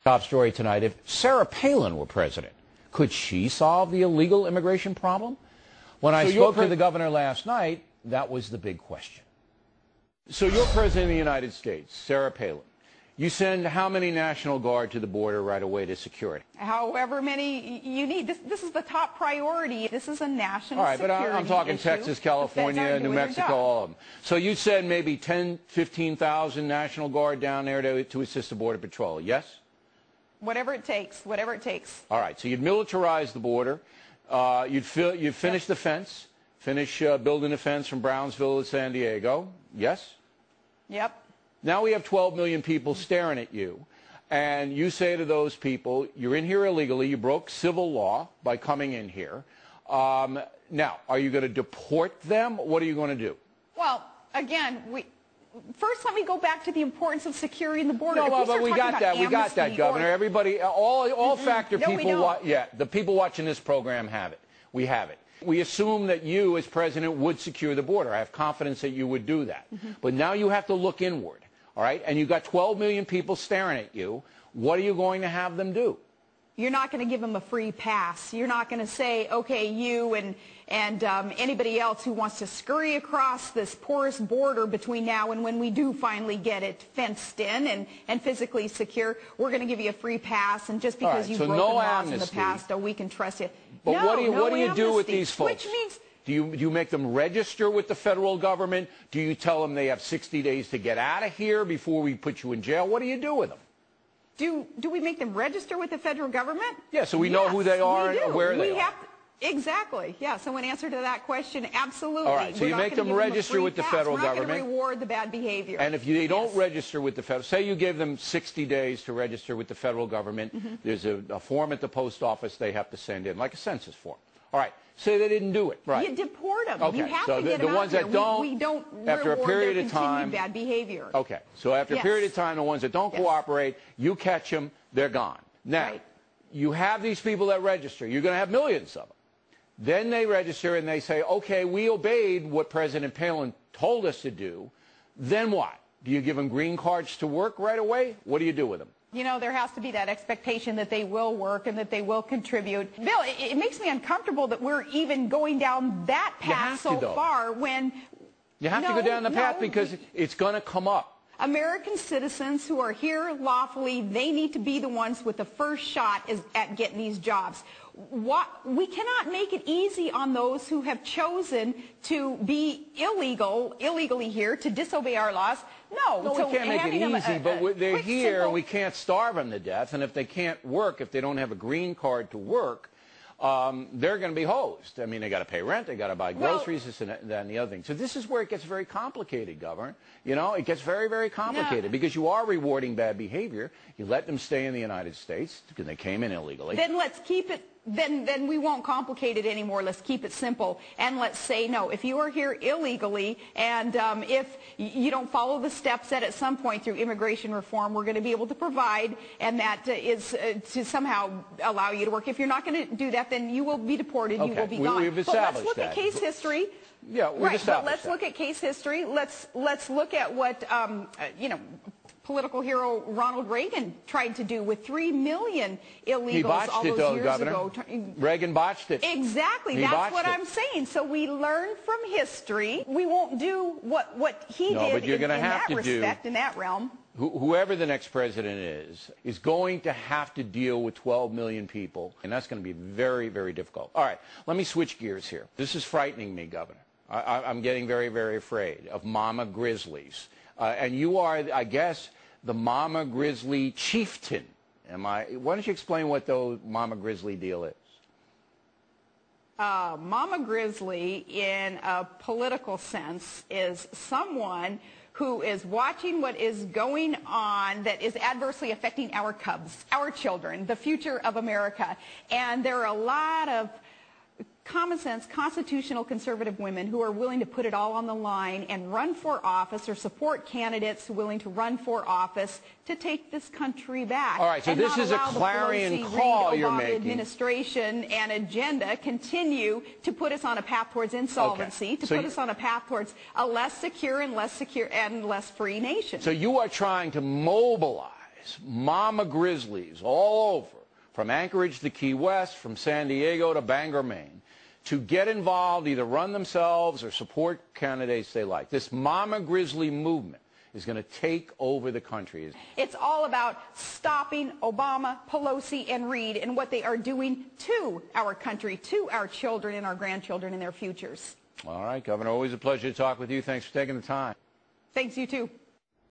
Top story tonight, if Sarah Palin were president, could she solve the illegal immigration problem? When I spoke to the governor last night, that was the big question. So you're president of the United States, Sarah Palin. You send how many National Guard to the border right away to secure it? However many you need. This is the top priority. This is a national security issue. All right, but I'm talking Texas, California, New Mexico, all of them. So you send maybe 10, 15,000 National Guard down there to assist the Border Patrol, yes? Whatever it takes, whatever it takes. All right, so you'd militarize the border. You'd finish the fence, finish building the fence from Brownsville to San Diego, yes? Yep. Now we have 12 million people staring at you, and you say to those people, you're in here illegally, you broke civil law by coming in here. Now, are you going to deport them? What are you going to do? Well, again, first let me go back to the importance of securing the border. No, but we got that, Governor. Everybody, all factor people, the people watching this program have it. We have it. We assume that you, as president, would secure the border. I have confidence that you would do that. But now you have to look inward. All right, and you've got 12 million people staring at you. What are you going to have them do? You're not going to give them a free pass. You're not going to say, okay, you and anybody else who wants to scurry across this porous border between now and when we do finally get it fenced in and physically secure, we're going to give you a free pass, and just because you've broken laws in the past, we can trust you. But what do you do with these folks? Which means, do you make them register with the federal government? Do you tell them they have 60 days to get out of here before we put you in jail? What do you do with them? Do we make them register with the federal government? Yeah, so we know who they are and where they are. Exactly. Yeah, so in answer to that question, absolutely. All right, so you make them register with the federal government. We're not going to reward the bad behavior. And if they don't register with the federal, say you give them 60 days to register with the federal government, there's a form at the post office they have to send in, like a census form. All right, say they didn't do it. Right. You deport them. Okay. You have so to get the them ones out that there. don't, we don't after a period of time, bad behavior. Okay, so after a period of time, the ones that don't cooperate, you catch them, they're gone. Now, you have these people that register. You're going to have millions of them. Then they register and they say, okay, we obeyed what President Palin told us to do. Then what? Do you give them green cards to work right away? What do you do with them? You know, there has to be that expectation that they will work and that they will contribute. Bill, it makes me uncomfortable that we're even going down that path so far when... You have to go down the path because it's going to come up. American citizens who are here lawfully, they need to be the ones with the first shot at getting these jobs. We cannot make it easy on those who have chosen to be illegally here, to disobey our laws. No, we can't make it easy, but they're here and we can't starve them to death. And if they can't work, if they don't have a green card to work, they're going to be hosed. I mean, they got to pay rent, they got to buy groceries, this and that and the other thing. So this is where it gets very complicated, Governor. You know, it gets very, very complicated because you are rewarding bad behavior. You let them stay in the United States because they came in illegally. Then let's keep it. Then we won't complicate it anymore. Let's keep it simple. And let's say, no, if you are here illegally and if you don't follow the steps that at some point through immigration reform we're going to be able to provide, and that is to somehow allow you to work. If you're not going to do that, then you will be deported. You will be gone. We've established but let's look at case history. Yeah, we've established but let's look at case history. Let's look at what, political hero Ronald Reagan tried to do with 3 million illegals all those years ago. Reagan botched it. Exactly. That's what I'm saying. So we learn from history. We won't do what he did in that respect, in that realm. Whoever the next president is going to have to deal with 12 million people, and that's going to be very, very difficult. All right, let me switch gears here. This is frightening me, Governor. I'm getting very, very afraid of mama grizzlies. And you are, I guess, the mama grizzly chieftain. Why don't you explain what the mama grizzly deal is? Mama grizzly, in a political sense, is someone who is watching what is going on that is adversely affecting our cubs, our children, the future of America. And there are a lot of common sense, constitutional conservative women who are willing to put it all on the line and run for office or support candidates willing to run for office to take this country back. All right, so this is a clarion call you're making. Administration and agenda continue to put us on a path towards insolvency, to put us on a path towards a less secure and less free nation. So you are trying to mobilize mama grizzlies all over, from Anchorage to Key West, from San Diego to Bangor, Maine, to get involved, either run themselves or support candidates they like. This mama grizzly movement is going to take over the country. It's all about stopping Obama, Pelosi, and Reid and what they are doing to our country, to our children and our grandchildren and their futures. All right, Governor, always a pleasure to talk with you. Thanks for taking the time. Thanks, you too.